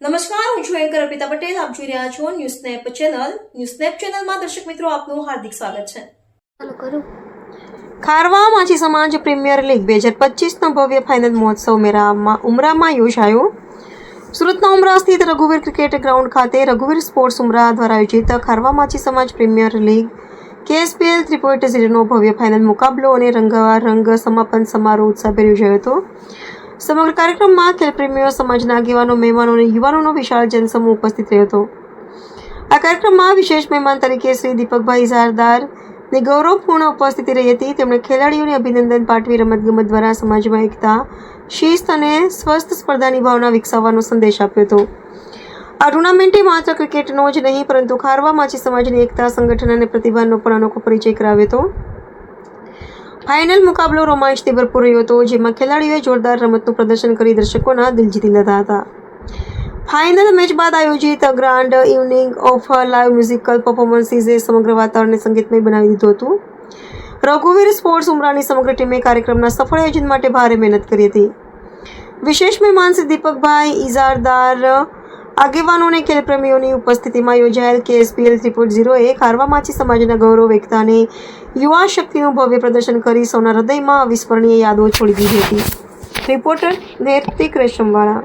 નમસ્કાર, હું છું એન્કર અર્પિતા પટેલ. આપ જોઈ રહ્યા છો news snap channel. News snap ચેનલમાં દર્શક મિત્રો આપનું હાર્દિક સ્વાગત છે. ખારવા માછી સમાજ પ્રીમિયર લીગ 2025નો ભવ્ય ફાઇનલ મહોત્સવ ઉમરામાં યોજાયો. સુરતના ઉમરા સ્થિત રઘુવીર ક્રિકેટ ગ્રાઉન્ડ ખાતે રઘુવીર સ્પોર્ટ્સ ઉમરા દ્વારા આયોજિત ખારવા માછી સમાજ પ્રીમિયર લીગ KSPL 3.0નો ભવ્ય ફાઇનલ મુકાબલો અને રંગારંગ સમાપન સમારોહ ઉત્સાહભેર યોજાયો હતો. સમગ્ર કાર્યક્રમમાં ખેલપ્રેમીઓ, સમાજના આગેવાનો, મહેમાનો અને યુવાનોનો વિશાળ જનસમૂહ ઉપસ્થિત રહ્યો હતો. આ કાર્યક્રમમાં વિશેષ મહેમાન તરીકે શ્રી દીપકભાઈ ઇઝારદારની ગૌરવપૂર્ણ ઉપસ્થિતિ રહી હતી. તેમણે ખેલાડીઓને અભિનંદન પાઠવી રમતગમત દ્વારા સમાજમાં એકતા, શિસ્ત અને સ્વસ્થ સ્પર્ધાની ભાવના વિકસાવવાનો સંદેશ આપ્યો હતો. આ ટુર્નામેન્ટે માત્ર ક્રિકેટનો જ નહીં પરંતુ ખારવા માછી સમાજની એકતા, સંગઠન અને પ્રતિભાનો પણ અનોખો પરિચય કરાવ્યો હતો. ફાઇનલ મુકાબલો રોમાંચથી ભરપૂર રહ્યો હતો, જેમાં ખેલાડીઓએ જોરદાર રમતનું પ્રદર્શન કરી દર્શકોના દિલ જીતી લીધા હતા. ફાઇનલ મેચ બાદ આયોજિત grand evening of live musical પરફોર્મન્સીસે સમગ્ર વાતાવરણને સંગીતમય બનાવી દીધું હતું. રઘુવીર સ્પોર્ટ્સ ઉમરાની સમગ્ર ટીમે કાર્યક્રમના સફળ આયોજન માટે ભારે મહેનત કરી હતી. વિશેષ મહેમાન શ્રી દીપકભાઈ ઇઝારદાર, આગેવાનો અને ખેલપ્રેમીઓની ઉપસ્થિતિમાં યોજાયેલ KSPL 3.0એ ખારવા માછી સમાજના ગૌરવ, એકતા અને યુવા શક્તિનું ભવ્ય પ્રદર્શન કરી સૌના હૃદયમાં અવિસ્મરણીય યાદો છોડી દીધી હતી. રિપોર્ટર નૈતિક રેશમવાળા.